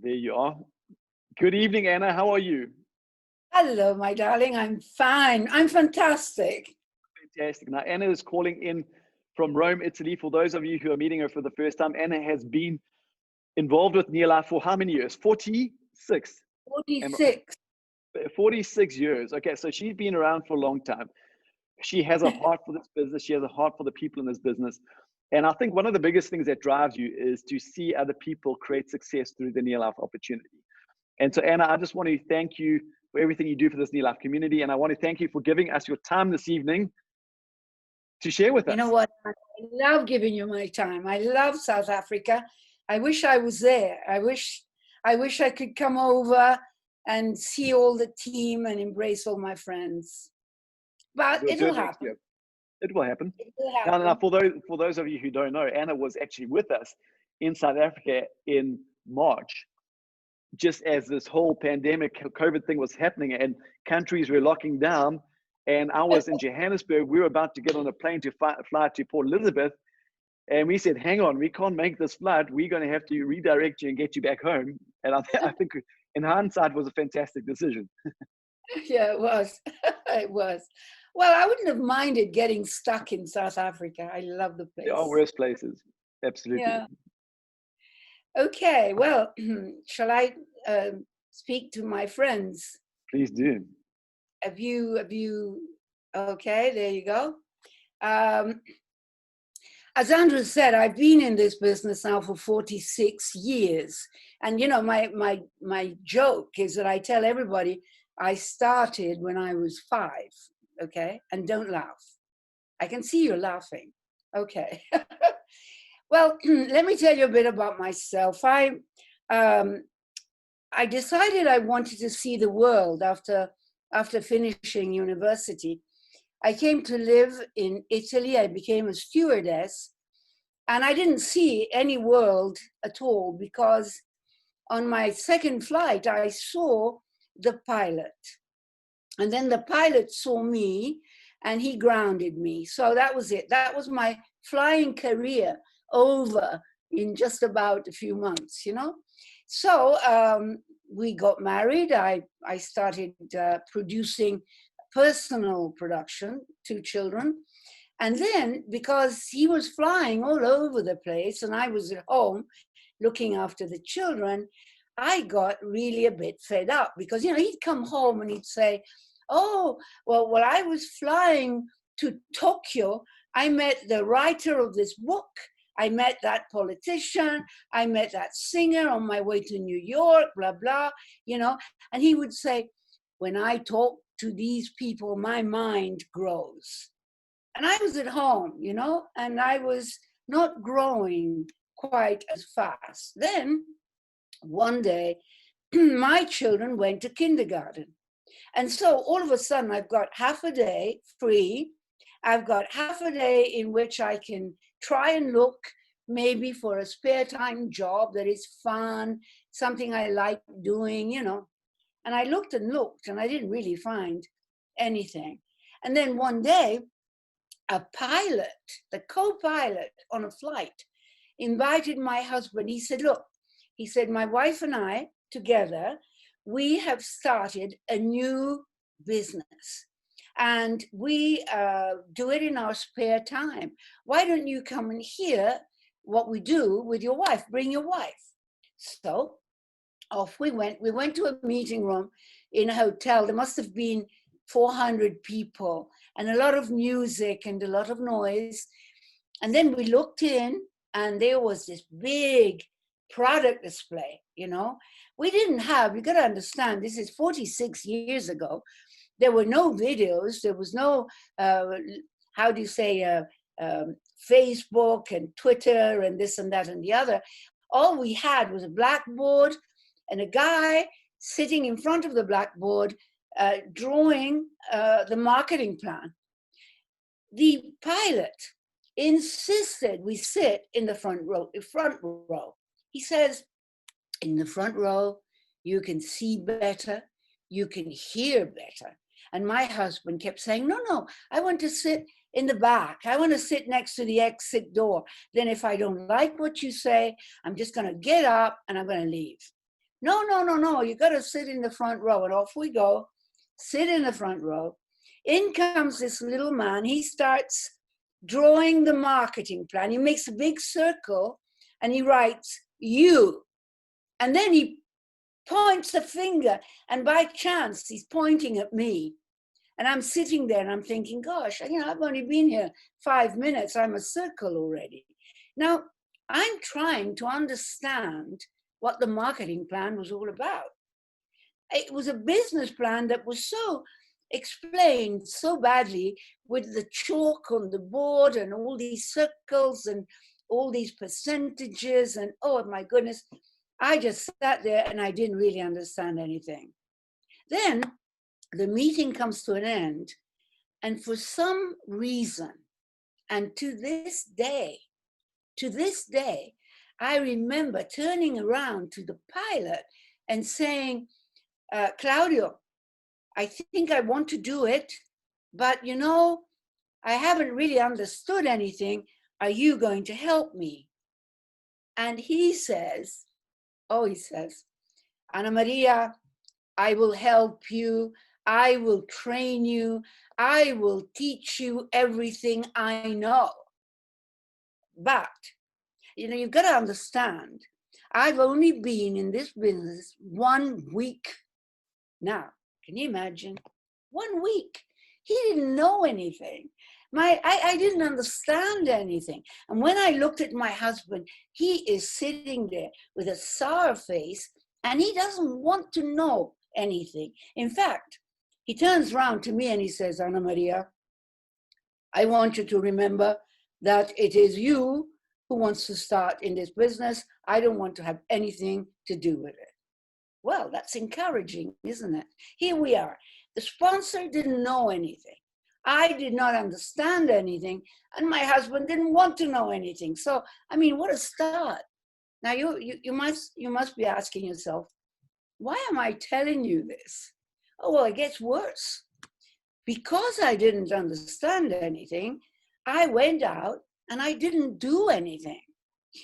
There you are. Good evening, Anna. How are you? Hello, my darling. I'm fine. I'm fantastic. Fantastic. Now, Anna is calling in from Rome, Italy. For those of you who are meeting her for the first time, Anna has been involved with NeoLife for how many years? 46. 46. 46 years. Okay, so she's been around for a long time. She has a heart for this business. She has a heart for the people in this business. And I think one of the biggest things that drives you is to see other people create success through the NeoLife opportunity. And so, Anna, I just want to thank you for everything you do for this NeoLife community. And I want to thank you for giving us your time this evening to share with You know us. what? I love giving you my time. I love South Africa. I wish I was there. I wish I could come over and see all the team and embrace all my friends. But We'll do it'll it next happen. year. It will happen. It will Now, happen. for those of you who don't know, Anna was actually with us in South Africa in March, just as this whole pandemic COVID thing was happening and countries were locking down. And I was in Johannesburg. We were about to get on a plane to fly to Port Elizabeth. And we said, hang on, we can't make this flight. We're going to have to redirect you and get you back home. And I think in hindsight, it was a fantastic decision. Yeah, it was. It was. Well, I wouldn't have minded getting stuck in South Africa. I love the There are place. worse places. Absolutely. Yeah. Okay, well, shall I speak to my friends? Please do. Okay, there you go. As Andrew said, I've been in this business now for 46 years. And, you know, my joke is that I tell everybody I started when I was 5, okay? And don't laugh. I can see you're laughing. Okay. Well, let me tell you a bit about myself. I decided I wanted to see the world after finishing university. I came to live in Italy. I became a stewardess, and I didn't see any world at all because on my second flight, I saw the pilot. And then the pilot saw me and he grounded me. So that was it. That was my flying career over in just about a few months, you know? So we got married. I started producing personal production, 2 children. And then because he was flying all over the place and I was at home looking after the children, I got really a bit fed up because, you know, he'd come home and he'd say, oh, well, while I was flying to Tokyo, I met the writer of this book. I met that politician. I met that singer on my way to New York, blah, blah, you know. And he would say, when I talk to these people, my mind grows. And I was at home, you know, and I was not growing quite as fast. Then one day, my children went to kindergarten. And so all of a sudden, I've got half a day free. I've got half a day in which I can try and look maybe for a spare time job that is fun, something I like doing, you know. And I looked and I didn't really find anything. And then one day, a pilot, the co-pilot on a flight, invited my husband. He said, look, he said, my wife and I together, we have started a new business and we do it in our spare time. Why don't you come and hear what we do with your wife? Bring your wife. So off we went. We went to a meeting room in a hotel. There must have been 400 people and a lot of music and a lot of noise. And then we looked in and there was this big product display, you know. We didn't have, you got to understand, this is 46 years ago. There were no videos. There was no, how do you say, Facebook and Twitter and this and that and the other. All we had was a blackboard and a guy sitting in front of the blackboard drawing the marketing plan. The pilot insisted we sit in the front row. He says, in the front row, you can see better, you can hear better. And my husband kept saying, no, I want to sit in the back. I want to sit next to the exit door. Then if I don't like what you say, I'm just going to get up and I'm going to leave. No, no, no, no, you got to sit in the front row. And off we go, sit in the front row. In comes this little man. He starts drawing the marketing plan. He makes a big circle and he writes, you. And then he points a finger, and by chance, he's pointing at me. And I'm sitting there and I'm thinking, gosh, I've only been here 5 minutes. I'm a circle already. Now, I'm trying to understand what the marketing plan was all about. It was a business plan that was so explained so badly with the chalk on the board and all these circles and all these percentages. And oh my goodness, I just sat there and I didn't really understand anything. Then the meeting comes to an end. And for some reason, and to this day, I remember turning around to the pilot and saying, Claudio, I think I want to do it, but I haven't really understood anything. Are you going to help me? And he says, Ana Maria, I will help you. I will train you. I will teach you everything I know. But, you've got to understand, I've only been in this business 1 week. Now, can you imagine? 1 week. He didn't know anything. I didn't understand anything. And when I looked at my husband, he is sitting there with a sour face and he doesn't want to know anything. In fact, he turns around to me and he says, Ana Maria, I want you to remember that it is you who wants to start in this business. I don't want to have anything to do with it. Well, that's encouraging, isn't it? Here we are. The sponsor didn't know anything. I did not understand anything, and my husband didn't want to know anything. So, what a start. Now, you must be asking yourself, why am I telling you this? Oh, well, it gets worse. Because I didn't understand anything, I went out and I didn't do anything.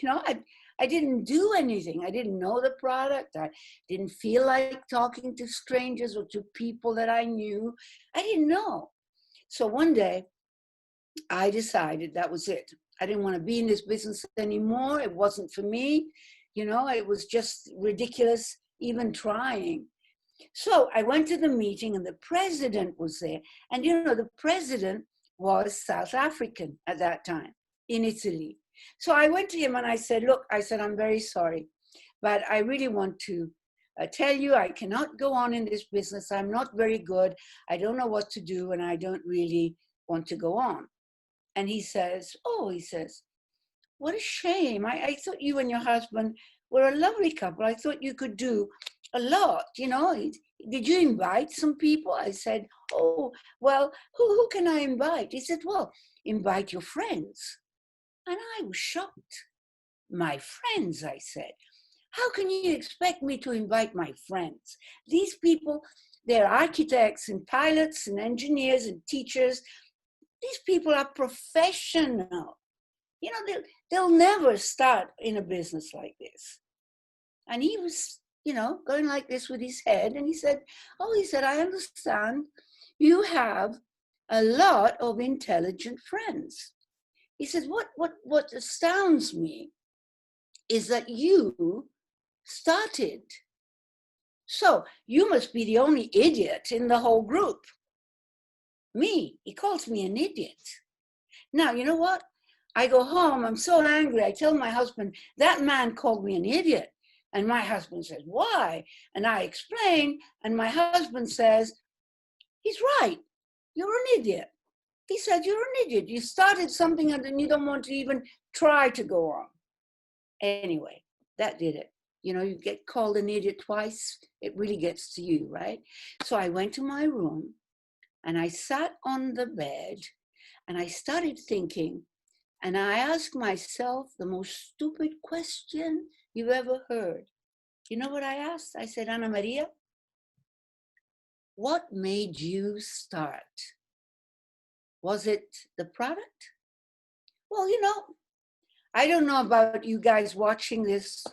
I didn't do anything. I didn't know the product. I didn't feel like talking to strangers or to people that I knew. I didn't know. So one day, I decided that was it. I didn't want to be in this business anymore. It wasn't for me. It was just ridiculous even trying. So I went to the meeting and the president was there. And the president was South African at that time in Italy. So I went to him and I said, look, I'm very sorry, but I really want to tell you I cannot go on in this business. I'm not very good. I don't know what to do and I don't really want to go on. And he says, what a shame. I thought you and your husband were a lovely couple. I thought you could do a lot, Did you invite some people? I said, oh, well, who can I invite? He said, well, invite your friends. And I was shocked. My friends, I said. How can you expect me to invite my friends? These people, they're architects and pilots and engineers and teachers. These people are professional. They'll never start in a business like this. And he was, going like this with his head. And he said, I understand you have a lot of intelligent friends. He said, what astounds me is that you started. So you must be the only idiot in the whole group. Me, he calls me an idiot. Now, you know what? I go home, I'm so angry. I tell my husband, that man called me an idiot. And my husband says, why? And I explain, and my husband says, he's right. You're an idiot. He said, you're an idiot. You started something and then you don't want to even try to go on. Anyway, that did it. You get called an idiot twice, it really gets to you, right? So I went to my room and I sat on the bed and I started thinking, and I asked myself the most stupid question you've ever heard. You know what I asked? I said, Ana Maria, what made you start? Was it the product? Well, I don't know about you guys watching this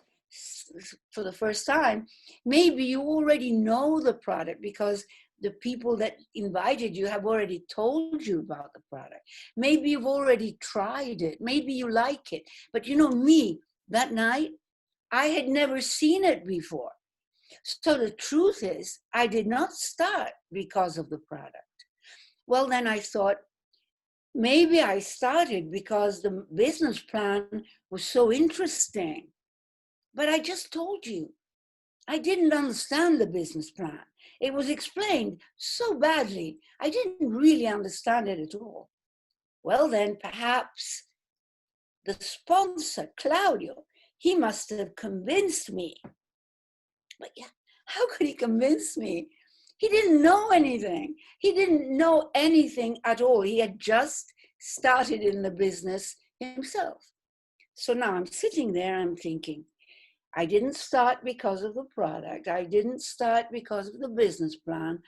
for the first time, maybe you already know the product because the people that invited you have already told you about the product. Maybe you've already tried it. Maybe you like it. But you know me, that night, I had never seen it before. So the truth is, I did not start because of the product. Well, then I thought, maybe I started because the business plan was so interesting. But I just told you, I didn't understand the business plan. It was explained so badly, I didn't really understand it at all. Well, then perhaps the sponsor, Claudio, he must have convinced me. But yeah, how could he convince me? He didn't know anything. He didn't know anything at all. He had just started in the business himself. So now I'm sitting there, I'm thinking, I didn't start because of the product. I didn't start because of the business plan.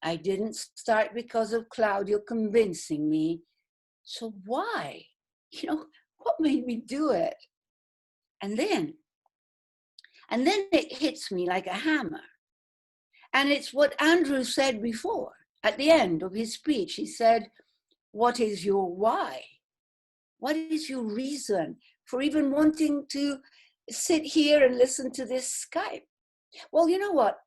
I didn't start because of Claudio convincing me. So why? You know, what made me do it? And then it hits me like a hammer. And it's what Andrew said before at the end of his speech. He said, what is your why? What is your reason for even wanting to sit here and listen to this Skype? Well, you know what?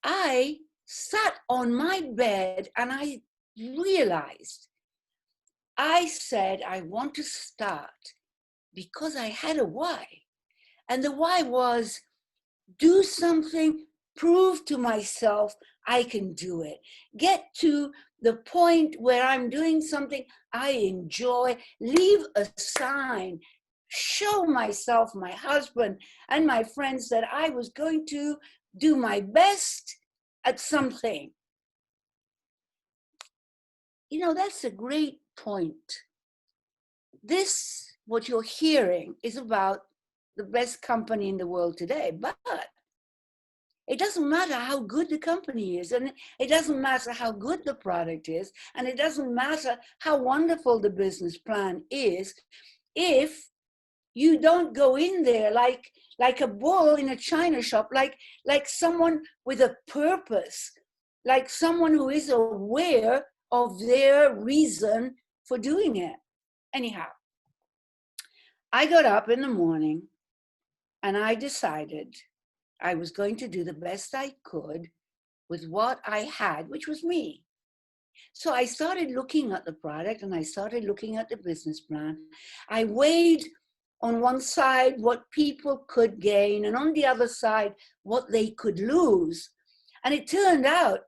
I sat on my bed and I realized, I said, I want to start because I had a why. And the why was do something, prove to myself I can do it. Get to the point where I'm doing something I enjoy, leave a sign, show myself, my husband, and my friends that I was going to do my best at something. You know, that's a great point. This, what you're hearing, is about the best company in the world today, but it doesn't matter how good the company is, and it doesn't matter how good the product is, and it doesn't matter how wonderful the business plan is, if you don't go in there like a bull in a china shop, like someone with a purpose, like someone who is aware of their reason for doing it. Anyhow, I got up in the morning and I decided I was going to do the best I could with what I had, which was me. So I started looking at the product and I started looking at the business plan. I weighed on one side what people could gain and on the other side what they could lose. And it turned out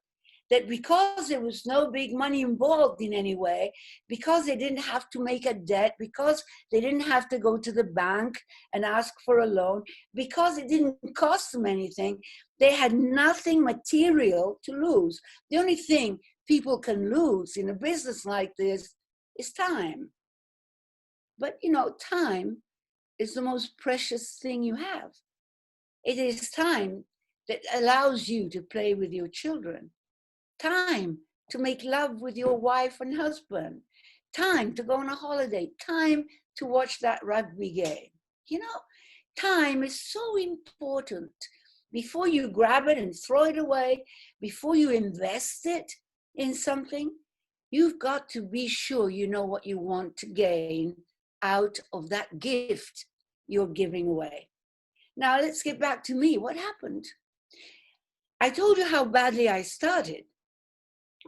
that because there was no big money involved in any way, because they didn't have to make a debt, because they didn't have to go to the bank and ask for a loan, because it didn't cost them anything, they had nothing material to lose. The only thing people can lose in a business like this is time. But you know, time is the most precious thing you have. It is time that allows you to play with your children, time to make love with your wife and husband, time to go on a holiday, time to watch that rugby game. You know, time is so important. Before you grab it and throw it away, before you invest it in something, you've got to be sure you know what you want to gain out of that gift you're giving away. Now let's get back to me. What happened? I told you how badly I started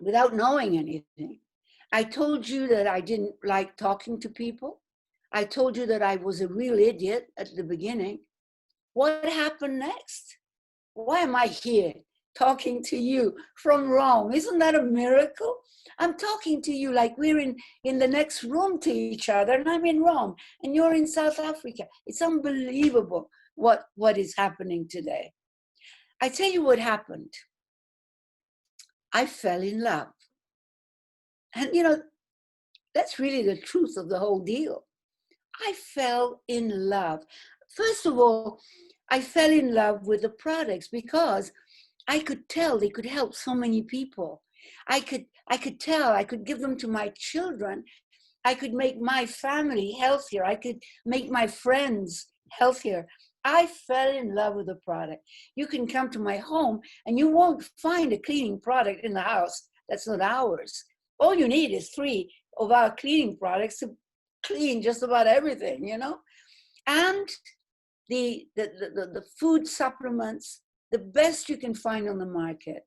without knowing anything. I told you that I didn't like talking to people. I told you that I was a real idiot at the beginning. What happened next? Why am I here talking to you from Rome? Isn't that a miracle? I'm talking to you like we're in the next room to each other, and I'm in Rome and you're in South Africa. It's unbelievable what is happening today. I tell you what happened. I fell in love. And you know, that's really the truth of the whole deal. I fell in love. First of all, I fell in love with the products because I could tell they could help so many people. I could tell, I could give them to my children. I could make my family healthier. I could make my friends healthier. I fell in love with the product. You can come to my home and you won't find a cleaning product in the house that's not ours. All you need is 3 of our cleaning products to clean just about everything, you know? And the food supplements, the best you can find on the market,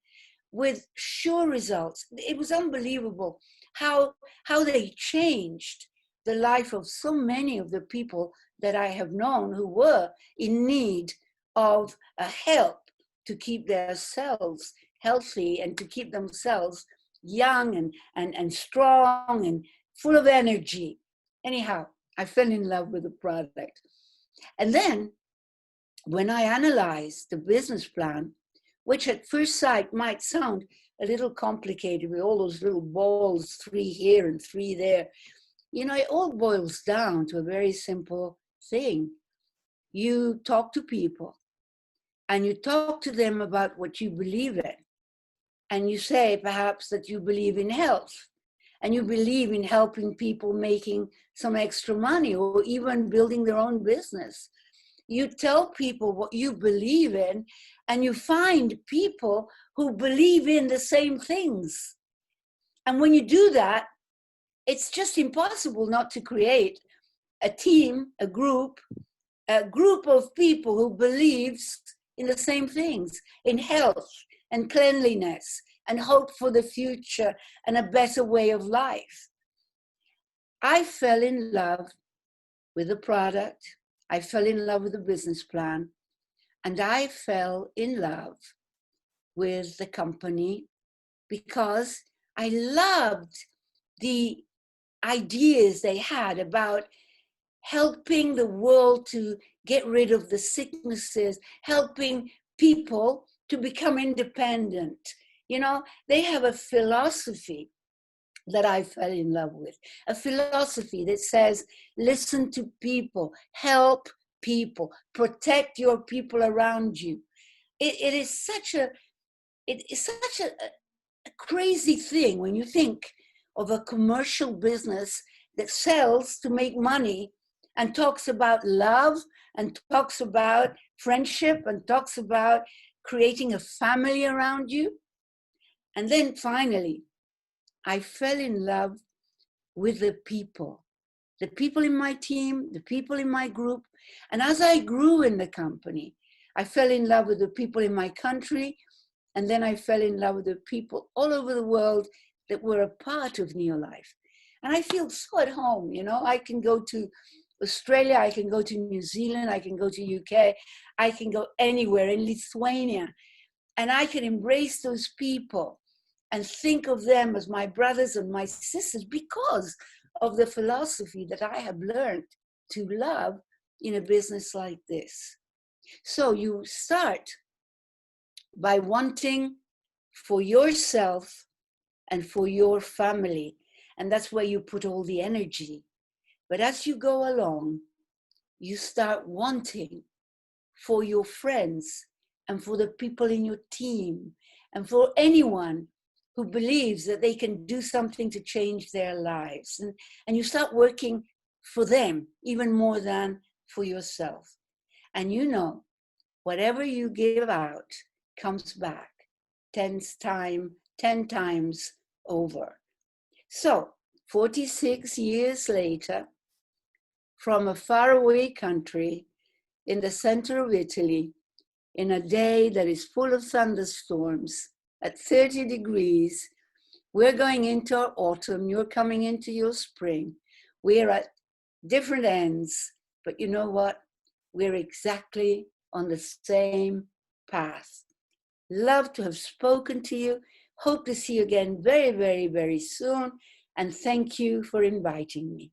with sure results. It was unbelievable how they changed the life of so many of the people that I have known who were in need of a help to keep themselves healthy and to keep themselves young and strong and full of energy. Anyhow, I fell in love with the product. And then when I analyzed the business plan, which at first sight might sound a little complicated with all those little balls, 3 here and 3 there, you know, it all boils down to a very simple thing. You talk to people and you talk to them about what you believe in. And you say perhaps that you believe in health and you believe in helping people making some extra money or even building their own business. You tell people what you believe in, and you find people who believe in the same things. And when you do that, it's just impossible not to create a team, a group of people who believes in the same things, in health and cleanliness and hope for the future and a better way of life. I fell in love with the product. I fell in love with the business plan, and I fell in love with the company because I loved the ideas they had about helping the world to get rid of the sicknesses, helping people to become independent. You know, they have a philosophy that I fell in love with, a philosophy that says, listen to people, help people, protect your people around you. It is such a crazy thing when you think of a commercial business that sells to make money and talks about love and talks about friendship and talks about creating a family around you. And then finally, I fell in love with the people in my team, the people in my group. And as I grew in the company, I fell in love with the people in my country. And then I fell in love with the people all over the world that were a part of NeoLife. And I feel so at home, you know. I can go to Australia, I can go to New Zealand, I can go to UK, I can go anywhere, in Lithuania. And I can embrace those people and think of them as my brothers and my sisters because of the philosophy that I have learned to love in a business like this. So you start by wanting for yourself and for your family, and that's where you put all the energy. But as you go along, you start wanting for your friends and for the people in your team and for anyone who believes that they can do something to change their lives. And you start working for them even more than for yourself. And you know, whatever you give out comes back 10 times over. So 46 years later, from a faraway country in the center of Italy, in a day that is full of thunderstorms, at 30 degrees, we're going into our autumn, you're coming into your spring. We're at different ends, but you know what? We're exactly on the same path. Love to have spoken to you. Hope to see you again very, very, very soon. And thank you for inviting me.